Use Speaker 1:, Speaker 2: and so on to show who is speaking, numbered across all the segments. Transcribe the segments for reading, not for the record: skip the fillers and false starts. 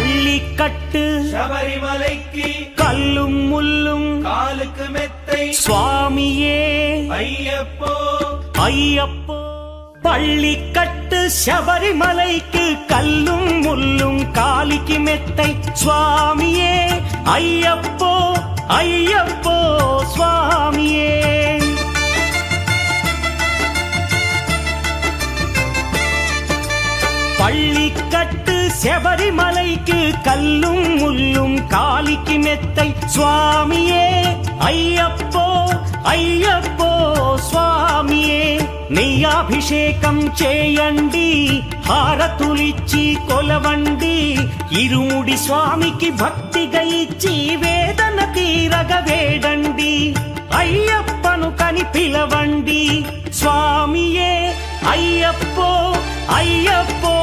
Speaker 1: பள்ளிக்கட்டு
Speaker 2: சபரிமலைக்கு
Speaker 1: கல்லும் முள்ளும்
Speaker 2: காலுக்கு மெத்தை
Speaker 1: சுவாமியே
Speaker 2: ஐயப்போ
Speaker 1: ஐயப்போ. பள்ளிக்கட்டு சபரிமலைக்கு கல்லும் முள்ளும் காலிக்கு மெத்தை சுவாமியே ஐயப்போ ஐயப்போ சுவாமியே. பள்ளிக்கட்டு சபரிமலைக்கு கல்லும் முள்ளும் காலிக்கு மெத்தை சுவாமியே ஐயப்போ ஐயப்போ స్వామియే. నెయ్యాభిషేకం చేయండి హారతులిచ్చి కొలవండి ఇరుముడి స్వామికి భక్తిగా ఇచ్చి వేదన తీరగ వేడండి అయ్యప్పను కని పిలవండి స్వామియే అయ్యప్పో అయ్యప్పో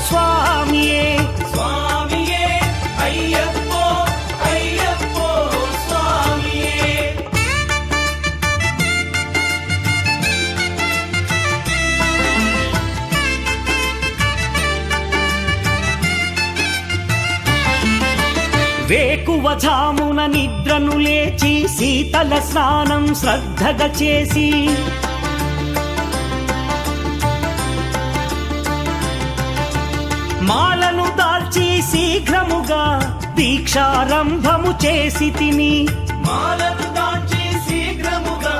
Speaker 1: స్వామియే
Speaker 2: స్వామియే అయ్యప్పో అయ్యప్పో స్వామియే. వేకువజామున నిద్రను లేచి శీతల స్నానం శ్రద్ధగా చేసి మాలను దాల్చి శీఘ్రముగా దీక్షారంభము చేసి తిని మాలను దాల్చి శీఘ్రముగా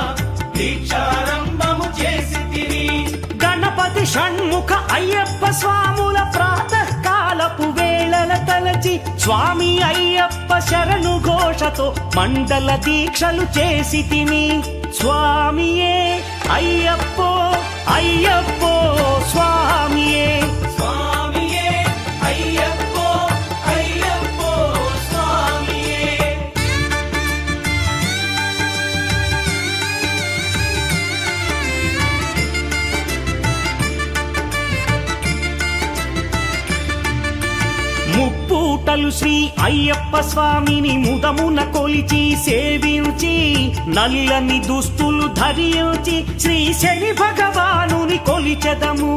Speaker 2: దీక్షారంభము చేసి తిని గణపతి షణ్ముఖ అయ్యప్ప స్వాముల ప్రాతకాలపు వేళల తలచి స్వామి అయ్యప్ప శరణు ఘోషతో మండల దీక్షలు చేసి తిని స్వామియే అయ్యప్పో అయ్యప్పో స్వామియే స్వామియే అయ్యప్పో అయ్యప్పో స్వామియే. ముప్పూటలు శ్రీ అయ్యప్ప స్వామిని ముదమున కొలిచి సేవించి నల్లని దుస్తులు ధరించి శ్రీ శని భగవానుని కొలిచెదము.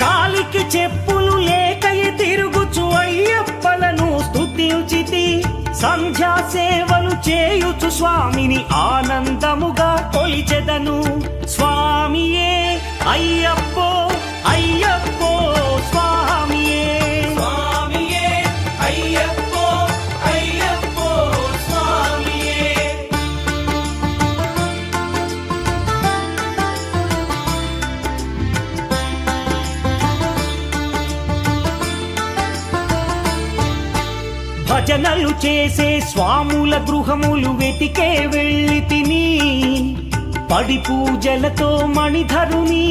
Speaker 2: కాలికి చెప్పులు లేకయి తిరుగుచు అయ్యప్పలను స్తుతించితి సంధ్యా సేవలు చేయుచు స్వామిని ఆనందముగా కొలిచెదను స్వామియే అయ్యప్పో అయ్యప్పో స్వామియే స్వామియే అయ్యప్పో అయ్యప్పో స్వామియే. భజనలు చేసే స్వాముల గృహములు వెతికే వెళ్ళి తిని పడి పూజలతో మణిధరుని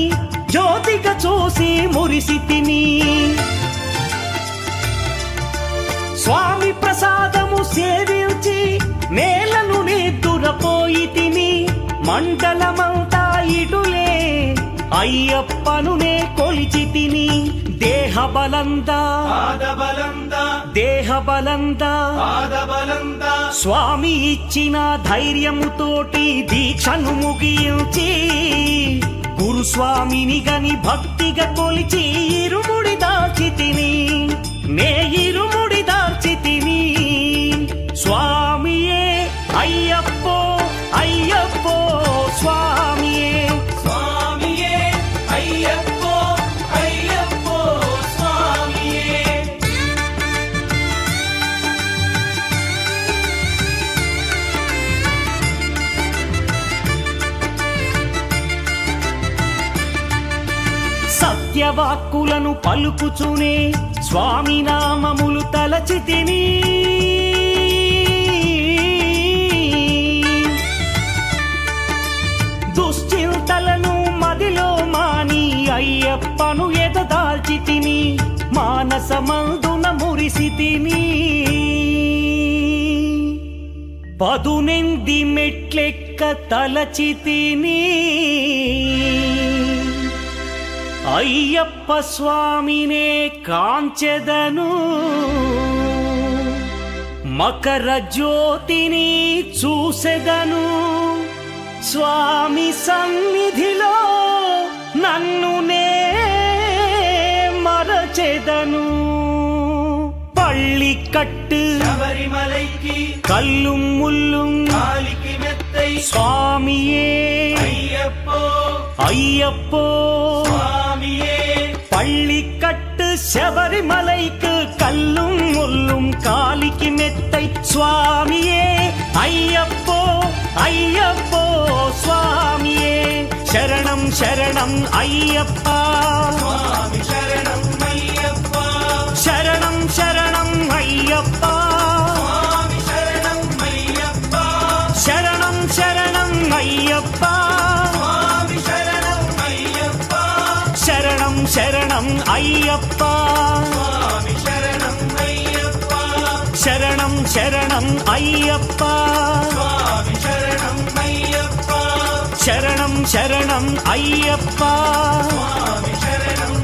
Speaker 2: జ్యోతిగా చూసి మురిసి తిని స్వామి ప్రసాదము సేవించి నేలను నిద్దురపోయి తిని మండలమంతా ఇటులే అయ్యప్పనునే కొలిచి తిని దేహబలందా దేహబలందా స్వామి ఇచ్చిన ధైర్యముతోటి దీక్షను ముగించి గురుస్వామిని గని భక్తిగా కొలిచి ఇరుముడి దాల్చి తిని నే ఇరుముడి దాల్చి తిని స్వామియే అయ్యప్పో అయ్యప్పో స్వామియే స్వామియే అయ్యప్పో అయ్యప్పో స్వామియే. సత్యవాక్కులను పలుకుచునే స్వామి నామములు తలచి తిని దుశ్చింతలను మదిలో మాని అయ్యప్పను ఎదదాల్చి తిని మానసమందున మురిసి తిని పదునెంది మెట్లెక్క తలచి తిని అయ్యప్ప స్వామినే కాంచెదను మకర జ్యోతిని చూసెదను స్వామి సన్నిధిలో నన్ను నే మరచి
Speaker 1: వచ్చేదను பள்ளிக்கட்டு
Speaker 2: శబరిమలైకి
Speaker 1: கல்லும் முள்ளும்
Speaker 2: కాలికి మెత్తై
Speaker 1: சுவாமியே
Speaker 2: అయ్యప్పో
Speaker 1: ஐயப்போ
Speaker 2: స్వామియే
Speaker 1: பள்ளிக்கட்டு శబరిమలైக்கு கல்லும் முள்ளும் காலிக்கு மெத்தை சுவாமியே ஐயப்போ ஐயப்போ சுவாமியே శరణం శరణం అయ్యప్పా
Speaker 2: స్వామి శరణం అయ్యప్ప
Speaker 1: శరణం శరణం అయ్యప్పా
Speaker 2: స్వామి శరణం అయ్యప్ప
Speaker 1: శరణం శరణం అయ్యప్పా
Speaker 2: స్వామి శరణం అయ్యప్ప
Speaker 1: శరణం శరణం అయ్యప్పా
Speaker 2: స్వామి శరణం అయ్యప్ప
Speaker 1: శరణం శరణం అయ్యప్పా
Speaker 2: స్వామి శరణం అయ్యప్ప
Speaker 1: శరణం శరణం అయ్యప్పా
Speaker 2: స్వామి శరణం